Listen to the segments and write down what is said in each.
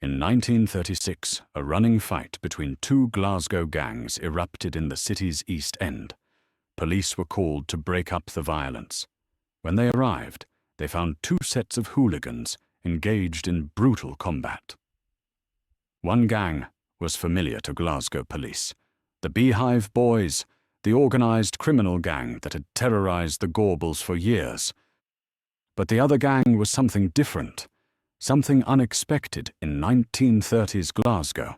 In 1936, a running fight between two Glasgow gangs erupted in the city's East End. Police were called to break up the violence. When they arrived, they found two sets of hooligans engaged in brutal combat. One gang was familiar to Glasgow police, the Beehive Boys, the organized criminal gang that had terrorized the Gorbals for years. But the other gang was something different, something unexpected in 1930s Glasgow.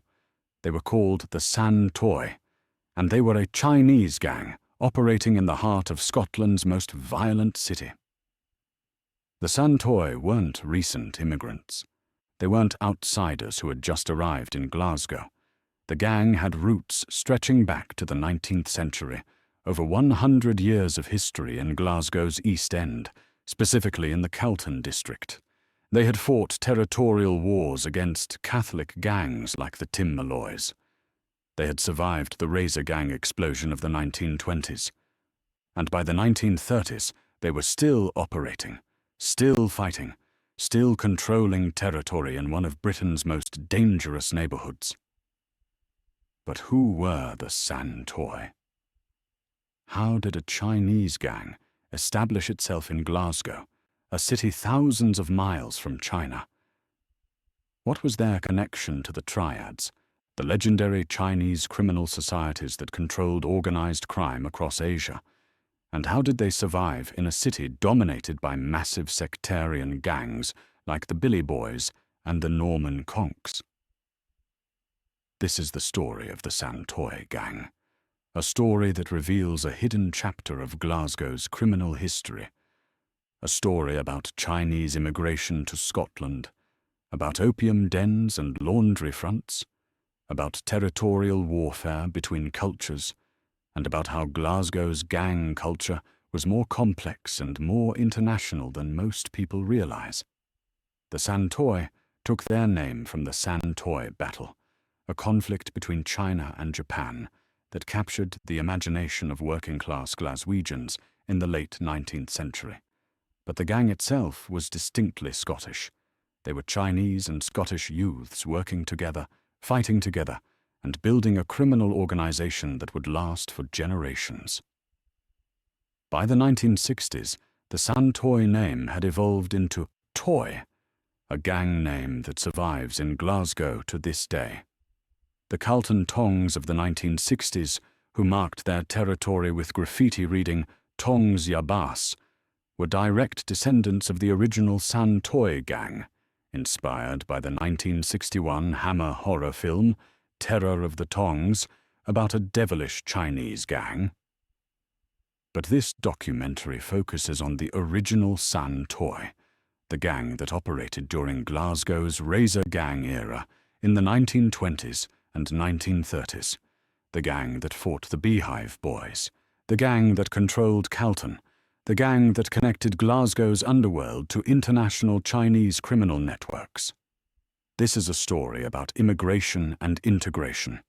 They were called the Santoy, and they were a Chinese gang operating in the heart of Scotland's most violent city. The Santoy weren't recent immigrants. They weren't outsiders who had just arrived in Glasgow. The gang had roots stretching back to the 19th century, over 100 years of history in Glasgow's East End, specifically in the Calton district. They had fought territorial wars against Catholic gangs like the Tim Malloys. They had survived the Razor Gang explosion of the 1920s. And by the 1930s, they were still operating, still fighting, still controlling territory in one of Britain's most dangerous neighborhoods. But who were the Santoy? How did a Chinese gang establish itself in Glasgow, a city thousands of miles from China? What was their connection to the triads, the legendary Chinese criminal societies that controlled organized crime across Asia? And how did they survive in a city dominated by massive sectarian gangs like the Beehive Boys and the Norman Conks? This is the story of the Santoy gang, a story that reveals a hidden chapter of Glasgow's criminal history, a story about Chinese immigration to Scotland, about opium dens and laundry fronts, about territorial warfare between cultures, and about how Glasgow's gang culture was more complex and more international than most people realize. The Santoy took their name from the Santoy battle, a conflict between China and Japan that captured the imagination of working-class Glaswegians in the late 19th century. But the gang itself was distinctly Scottish. They were Chinese and Scottish youths working together, fighting together, and building a criminal organization that would last for generations. By the 1960s, the Santoy name had evolved into Toy, a gang name that survives in Glasgow to this day. The Calton Tongs of the 1960s, who marked their territory with graffiti reading "Tongs Ya Bass," were direct descendants of the original Santoy gang, inspired by the 1961 Hammer horror film Terror of the Tongs, about a devilish Chinese gang. But this documentary focuses on the original Santoy, the gang that operated during Glasgow's Razor Gang era in the 1920s and 1930s, the gang that fought the Beehive Boys, the gang that controlled Calton, the gang that connected Glasgow's underworld to international Chinese criminal networks. This is a story about immigration and integration,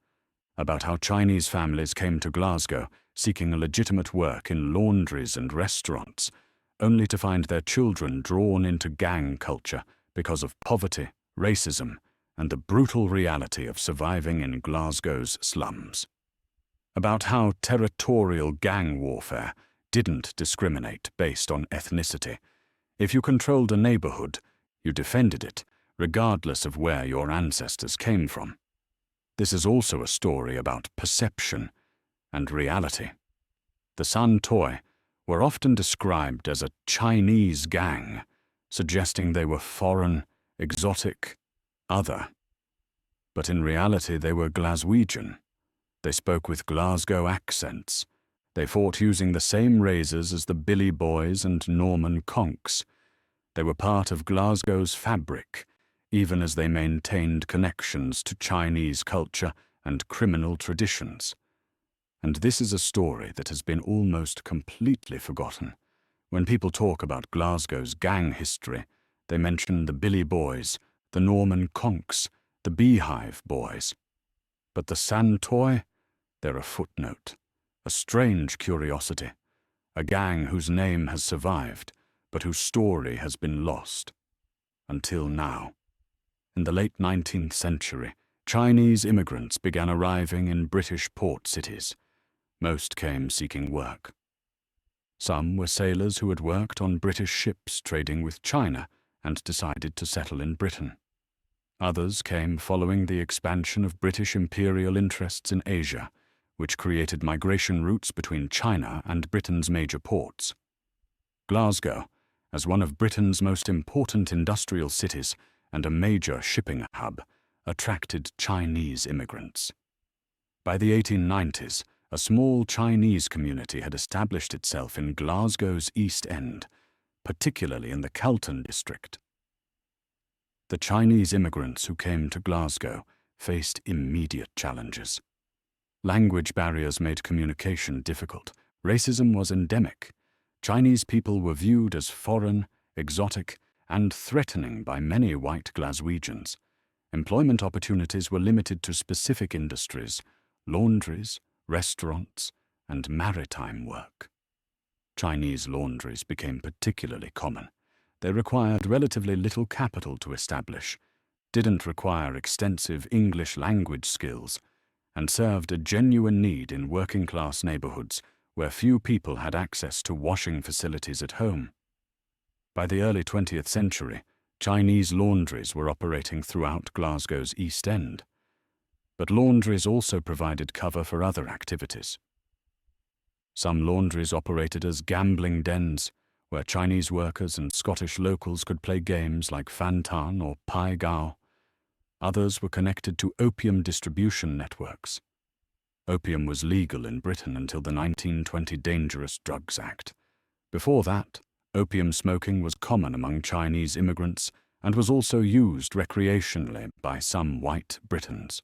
about how Chinese families came to Glasgow seeking a legitimate work in laundries and restaurants, only to find their children drawn into gang culture because of poverty, racism, and the brutal reality of surviving in Glasgow's slums. About how territorial gang warfare didn't discriminate based on ethnicity. If you controlled a neighborhood, you defended it, regardless of where your ancestors came from. This is also a story about perception and reality. The Santoy were often described as a Chinese gang, suggesting they were foreign, exotic, other. But in reality they were Glaswegian. They spoke with Glasgow accents. They fought using the same razors as the Beehive Boys and Norman Conks. They were part of Glasgow's fabric, even as they maintained connections to Chinese culture and criminal traditions. And this is a story that has been almost completely forgotten. When people talk about Glasgow's gang history, they mention the Beehive Boys, the Norman Conks, the Beehive Boys. But the Santoy, they're a footnote, a strange curiosity, a gang whose name has survived, but whose story has been lost. Until now. In the late 19th century, Chinese immigrants began arriving in British port cities. Most came seeking work. Some were sailors who had worked on British ships trading with China and decided to settle in Britain. Others came following the expansion of British imperial interests in Asia, which created migration routes between China and Britain's major ports. Glasgow, as one of Britain's most important industrial cities and a major shipping hub, attracted Chinese immigrants. By the 1890s, a small Chinese community had established itself in Glasgow's East End, particularly in the Calton district. The Chinese immigrants who came to Glasgow faced immediate challenges. Language barriers made communication difficult. Racism was endemic. Chinese people were viewed as foreign, exotic, and threatening by many white Glaswegians. Employment opportunities were limited to specific industries, laundries, restaurants, and maritime work. Chinese laundries became particularly common. They required relatively little capital to establish, didn't require extensive English language skills, and served a genuine need in working-class neighborhoods where few people had access to washing facilities at home. By the early 20th century, Chinese laundries were operating throughout Glasgow's East End, but laundries also provided cover for other activities. Some laundries operated as gambling dens, where Chinese workers and Scottish locals could play games like Fan Tan or Pai Gao. Others were connected to opium distribution networks. Opium was legal in Britain until the 1920 Dangerous Drugs Act. Before that, opium smoking was common among Chinese immigrants and was also used recreationally by some white Britons.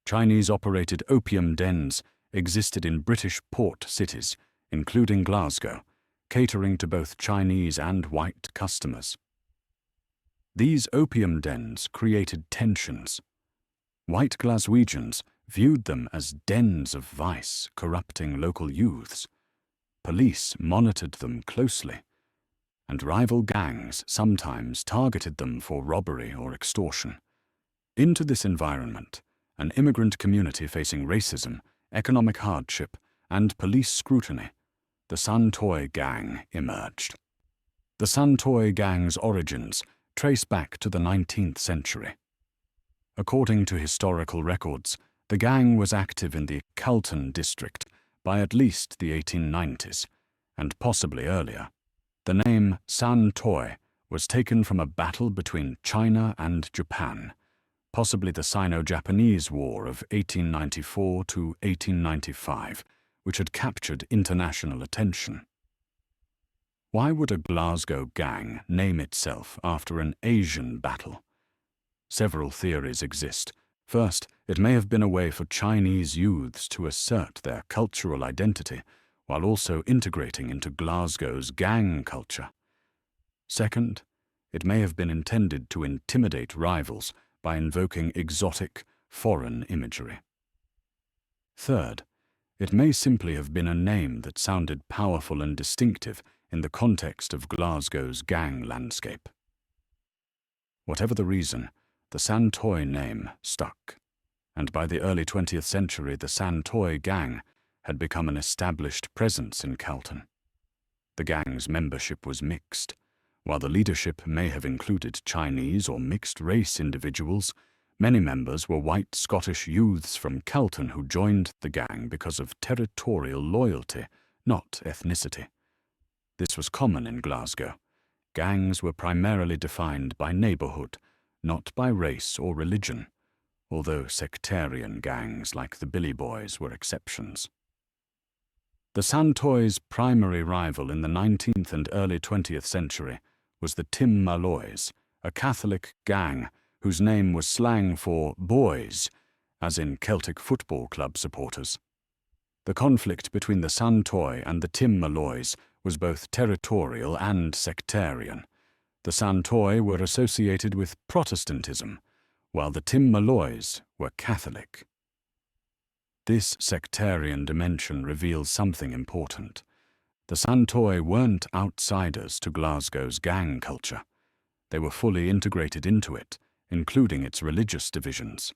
Chinese-operated opium dens existed in British port cities, including Glasgow, catering to both Chinese and white customers. These opium dens created tensions. White Glaswegians viewed them as dens of vice, corrupting local youths. Police monitored them closely, and rival gangs sometimes targeted them for robbery or extortion. Into this environment, an immigrant community facing racism, economic hardship, and police scrutiny, the Santoy gang emerged. The Santoy gang's origins trace back to the 19th century. According to historical records, the gang was active in the Calton district by at least the 1890s, and possibly earlier. The name Santoy was taken from a battle between China and Japan, possibly the Sino-Japanese War of 1894 to 1895, which had captured international attention. Why would a Glasgow gang name itself after an Asian battle? Several theories exist. First, it may have been a way for Chinese youths to assert their cultural identity while also integrating into Glasgow's gang culture. Second, it may have been intended to intimidate rivals by invoking exotic, foreign imagery. Third, it may simply have been a name that sounded powerful and distinctive in the context of Glasgow's gang landscape. Whatever the reason, the Santoy name stuck, and by the early 20th century the Santoy gang had become an established presence in Calton. The gang's membership was mixed. While the leadership may have included Chinese or mixed-race individuals, many members were white Scottish youths from Calton who joined the gang because of territorial loyalty, not ethnicity. This was common in Glasgow. Gangs were primarily defined by neighbourhood, not by race or religion, although sectarian gangs like the Beehive Boys were exceptions. The Santoy's primary rival in the 19th and early 20th century was the Tim Malloys, a Catholic gang whose name was slang for boys, as in Celtic football club supporters. The conflict between the Santoy and the Tim Malloys was both territorial and sectarian. The Santoy were associated with Protestantism, while the Tim Malloys were Catholic. This sectarian dimension reveals something important. The Santoy weren't outsiders to Glasgow's gang culture. They were fully integrated into it, including its religious divisions.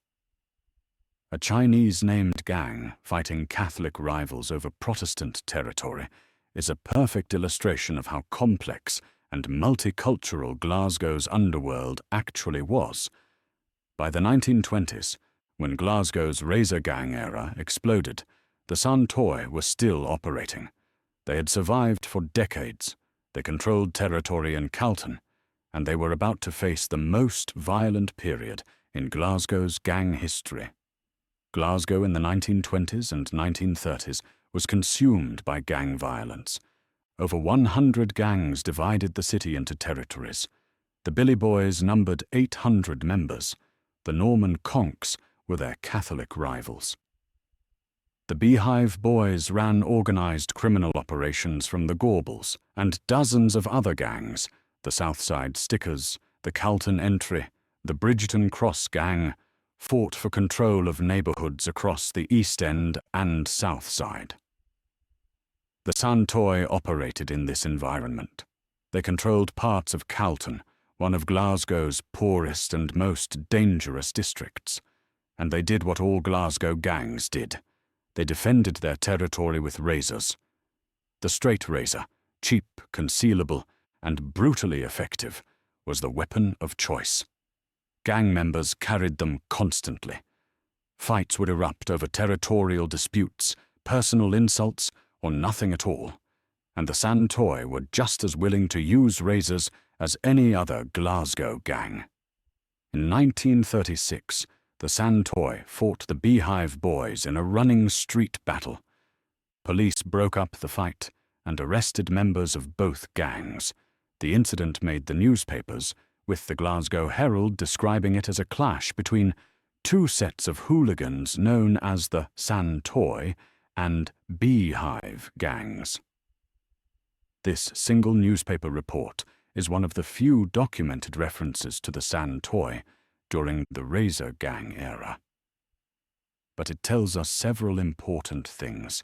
A Chinese-named gang fighting Catholic rivals over Protestant territory is a perfect illustration of how complex and multicultural Glasgow's underworld actually was. By the 1920s, when Glasgow's Razor Gang era exploded, the Santoy were still operating. They had survived for decades, they controlled territory in Calton, and they were about to face the most violent period in Glasgow's gang history. Glasgow in the 1920s and 1930s was consumed by gang violence. Over 100 gangs divided the city into territories. The Billy Boys numbered 800 members. The Norman Conks were their Catholic rivals. The Beehive Boys ran organized criminal operations from the Gorbals and dozens of other gangs, the Southside Stickers, the Calton Entry, the Bridgeton Cross Gang, fought for control of neighborhoods across the East End and South Side. The Santoy operated in this environment. They controlled parts of Calton, one of Glasgow's poorest and most dangerous districts, and they did what all Glasgow gangs did. They defended their territory with razors. The straight razor, cheap, concealable, and brutally effective, was the weapon of choice. Gang members carried them constantly. Fights would erupt over territorial disputes, personal insults, or nothing at all, and the Santoy were just as willing to use razors as any other Glasgow gang. In 1936, the Santoy fought the Beehive Boys in a running street battle. Police broke up the fight and arrested members of both gangs. The incident made the newspapers, with the Glasgow Herald describing it as a clash between two sets of hooligans known as the Santoy and Beehive gangs. This single newspaper report is one of the few documented references to the Santoy during the Razor Gang era. But it tells us several important things.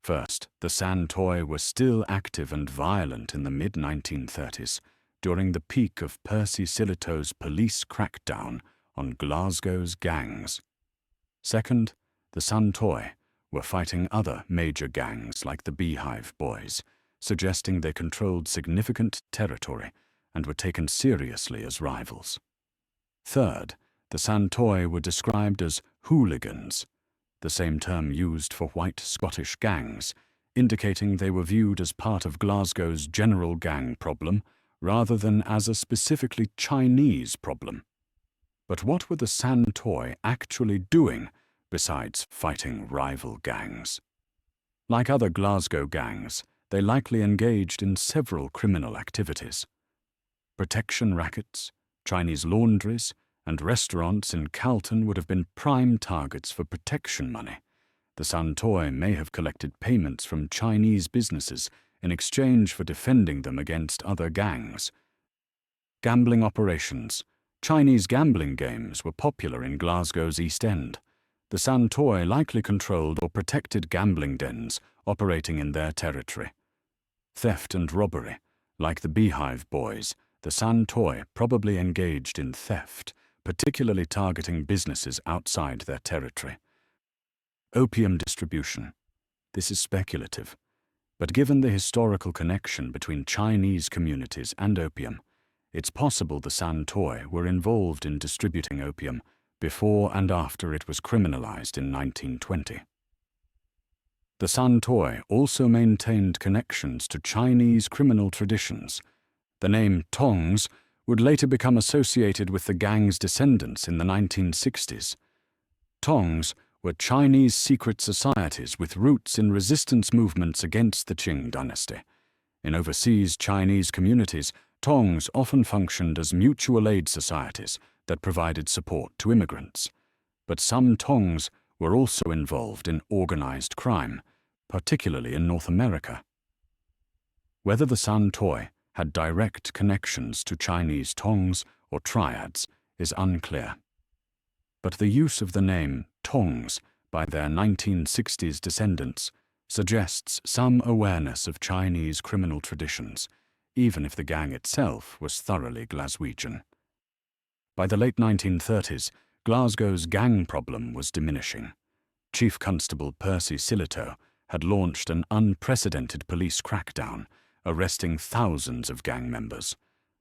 First, the Santoy were still active and violent in the mid-1930s, during the peak of Percy Sillitoe's police crackdown on Glasgow's gangs. Second, the Santoy were fighting other major gangs like the Beehive Boys, suggesting they controlled significant territory and were taken seriously as rivals. Third, the Santoy were described as hooligans, the same term used for white Scottish gangs, indicating they were viewed as part of Glasgow's general gang problem rather than as a specifically Chinese problem. But what were the Santoy actually doing besides fighting rival gangs? Like other Glasgow gangs, they likely engaged in several criminal activities. Protection rackets, Chinese laundries, and restaurants in Calton would have been prime targets for protection money. The Santoy may have collected payments from Chinese businesses in exchange for defending them against other gangs. Gambling operations. Chinese gambling games were popular in Glasgow's East End. The Santoy likely controlled or protected gambling dens operating in their territory. Theft and robbery. Like the Beehive Boys, the Santoy probably engaged in theft, particularly targeting businesses outside their territory. Opium distribution. This is speculative, but given the historical connection between Chinese communities and opium, it's possible the Santoy were involved in distributing opium before and after it was criminalized in 1920. The Santoy also maintained connections to Chinese criminal traditions. The name Tongs would later become associated with the gang's descendants in the 1960s. Tongs were Chinese secret societies with roots in resistance movements against the Qing dynasty. In overseas Chinese communities, Tongs often functioned as mutual aid societies that provided support to immigrants. But some Tongs were also involved in organized crime, particularly in North America. Whether the Santoy had direct connections to Chinese Tongs or triads is unclear. But the use of the name Tongs by their 1960s descendants suggests some awareness of Chinese criminal traditions, even if the gang itself was thoroughly Glaswegian. By the late 1930s, Glasgow's gang problem was diminishing. Chief Constable Percy Sillitoe had launched an unprecedented police crackdown, arresting thousands of gang members.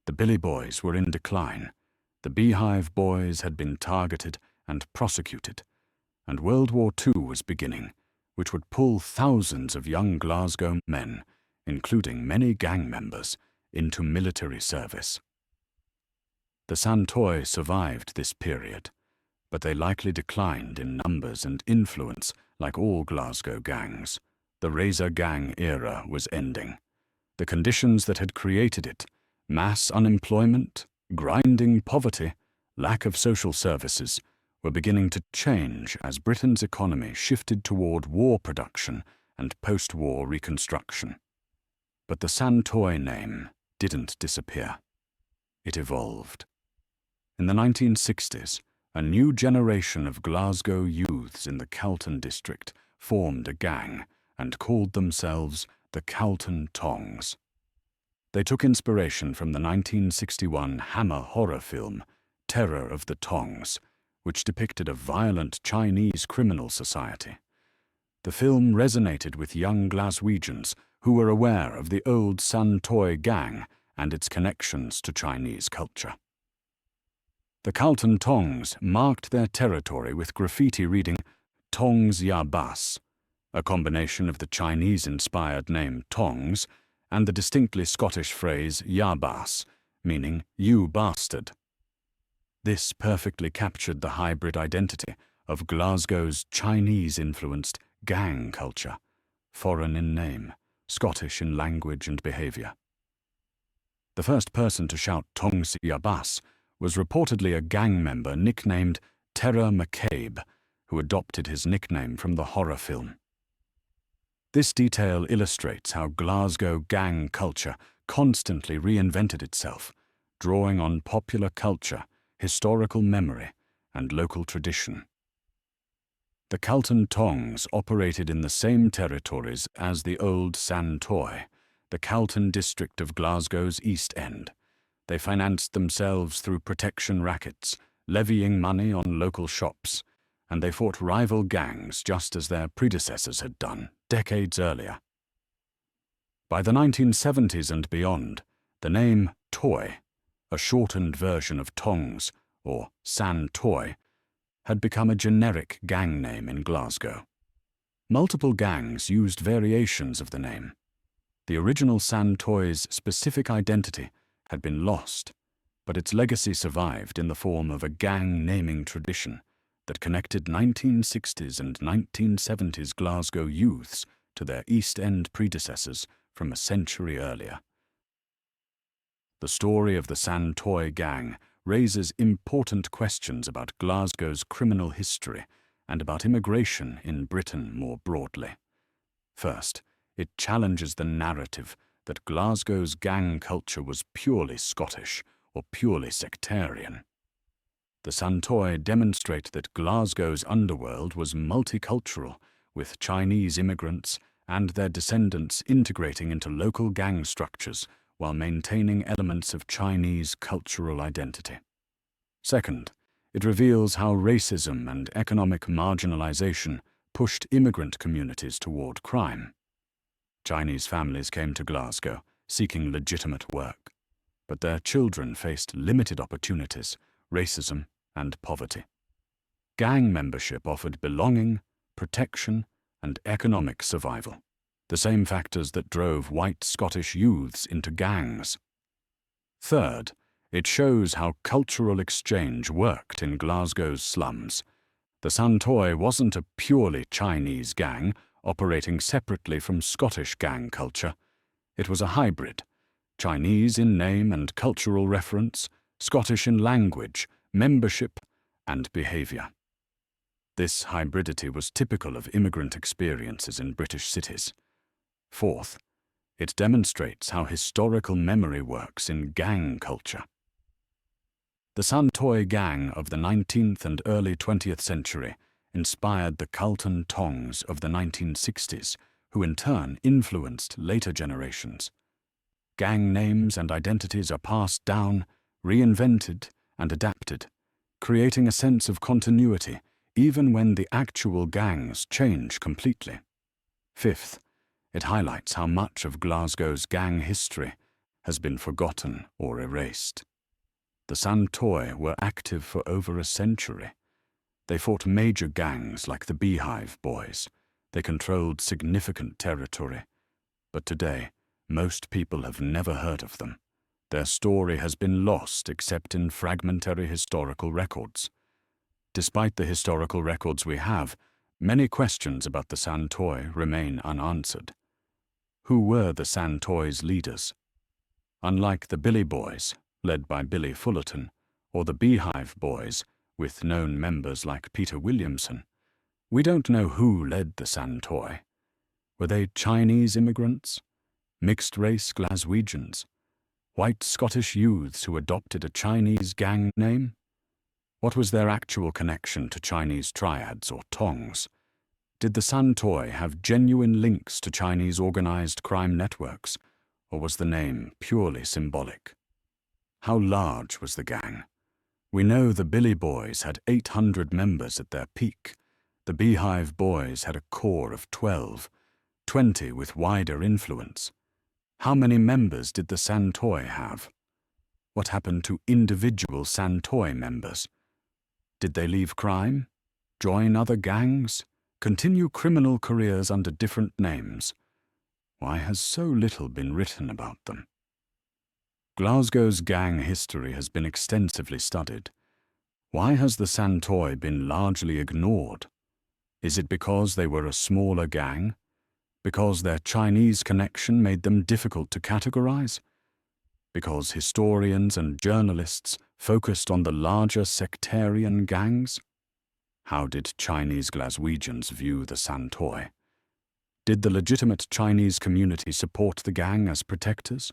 The Billy Boys were in decline. The Beehive Boys had been targeted and prosecuted. And World War II was beginning, which would pull thousands of young Glasgow men, including many gang members, into military service. The Santoy survived this period, but they likely declined in numbers and influence like all Glasgow gangs. The Razor Gang era was ending. The conditions that had created it, mass unemployment, grinding poverty, lack of social services, were beginning to change as Britain's economy shifted toward war production and post-war reconstruction. But the Santoy name didn't disappear. It evolved. In the 1960s, a new generation of Glasgow youths in the Calton district formed a gang and called themselves the Calton Tongs. They took inspiration from the 1961 Hammer horror film, Terror of the Tongs, which depicted a violent Chinese criminal society. The film resonated with young Glaswegians who were aware of the old Santoy gang and its connections to Chinese culture. The Calton Tongs marked their territory with graffiti reading Tongs Ya Bass, a combination of the Chinese-inspired name Tongs and the distinctly Scottish phrase Ya Bass, meaning you bastard. This perfectly captured the hybrid identity of Glasgow's Chinese-influenced gang culture, foreign in name, Scottish in language and behavior. The first person to shout Tongs Ya Bass was reportedly a gang member nicknamed Terror McCabe, who adopted his nickname from the horror film. This detail illustrates how Glasgow gang culture constantly reinvented itself, drawing on popular culture, historical memory, and local tradition. The Calton Tongs operated in the same territories as the old Santoy, the Calton district of Glasgow's East End. They financed themselves through protection rackets, levying money on local shops, and they fought rival gangs just as their predecessors had done decades earlier. By the 1970s and beyond, the name Toy, a shortened version of Tongs, or Santoy, had become a generic gang name in Glasgow. Multiple gangs used variations of the name. The original Santoy's specific identity had been lost, but its legacy survived in the form of a gang naming tradition that connected 1960s and 1970s Glasgow youths to their East End predecessors from a century earlier. The story of the Santoy gang raises important questions about Glasgow's criminal history and about immigration in Britain more broadly. First, it challenges the narrative that Glasgow's gang culture was purely Scottish or purely sectarian. The Santoy demonstrate that Glasgow's underworld was multicultural, with Chinese immigrants and their descendants integrating into local gang structures while maintaining elements of Chinese cultural identity. Second, it reveals how racism and economic marginalization pushed immigrant communities toward crime. Chinese families came to Glasgow seeking legitimate work, but their children faced limited opportunities, racism, and poverty. Gang membership offered belonging, protection, and economic survival, the same factors that drove white Scottish youths into gangs. Third, it shows how cultural exchange worked in Glasgow's slums. The Santoy wasn't a purely Chinese gang operating separately from Scottish gang culture. It was a hybrid, Chinese in name and cultural reference, Scottish in language, membership, and behavior. This hybridity was typical of immigrant experiences in British cities. Fourth, it demonstrates how historical memory works in gang culture. The Santoy gang of the 19th and early 20th century inspired the Calton Tongs of the 1960s, who in turn influenced later generations. Gang names and identities are passed down, reinvented, and adapted, creating a sense of continuity even when the actual gangs change completely. Fifth, it highlights how much of Glasgow's gang history has been forgotten or erased. The Santoy were active for over a century. They fought major gangs like the Beehive Boys. They controlled significant territory. But today, most people have never heard of them. Their story has been lost except in fragmentary historical records. Despite the historical records we have, many questions about the Santoy remain unanswered. Who were the Santoy's leaders? Unlike the Billy Boys, led by Billy Fullerton, or the Beehive Boys, with known members like Peter Williamson, we don't know who led the Santoy. Were they Chinese immigrants? Mixed-race Glaswegians? White Scottish youths who adopted a Chinese gang name? What was their actual connection to Chinese triads or tongs? Did the Santoy have genuine links to Chinese organized crime networks, or was the name purely symbolic? How large was the gang? We know the Billy Boys had 800 members at their peak. The Beehive Boys had a core of 12, 20 with wider influence. How many members did the Santoy have? What happened to individual Santoy members? Did they leave crime, join other gangs, continue criminal careers under different names? Why has so little been written about them? Glasgow's gang history has been extensively studied. Why has the Santoy been largely ignored? Is it because they were a smaller gang? Because their Chinese connection made them difficult to categorize? Because historians and journalists focused on the larger sectarian gangs? How did Chinese Glaswegians view the Santoy? Did the legitimate Chinese community support the gang as protectors?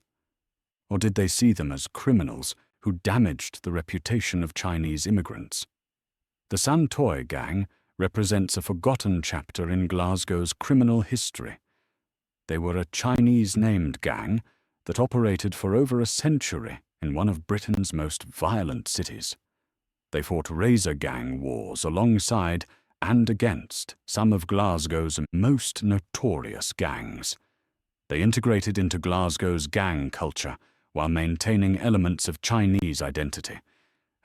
Or did they see them as criminals who damaged the reputation of Chinese immigrants? The Santoy gang represents a forgotten chapter in Glasgow's criminal history. They were a Chinese-named gang that operated for over a century in one of Britain's most violent cities. They fought razor gang wars alongside and against some of Glasgow's most notorious gangs. They integrated into Glasgow's gang culture while maintaining elements of Chinese identity,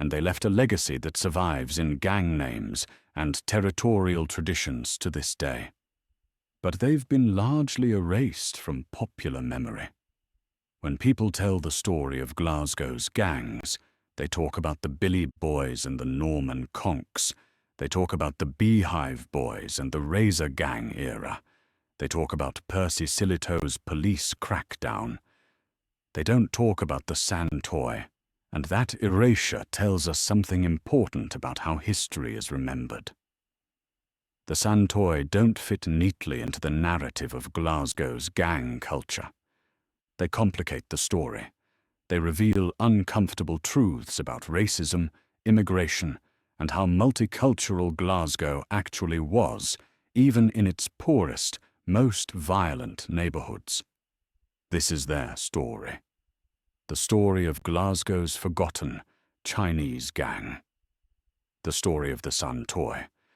and they left a legacy that survives in gang names and territorial traditions to this day. But they've been largely erased from popular memory. When people tell the story of Glasgow's gangs, they talk about the Billy Boys and the Norman Conks. They talk about the Beehive Boys and the Razor Gang era. They talk about Percy Sillitoe's police crackdown. They don't talk about the Santoy, and that erasure tells us something important about how history is remembered. The Santoy don't fit neatly into the narrative of Glasgow's gang culture. They complicate the story. They reveal uncomfortable truths about racism, immigration, and how multicultural Glasgow actually was, even in its poorest, most violent neighborhoods. This is their story. The story of Glasgow's forgotten Chinese gang. The story of the Santoy.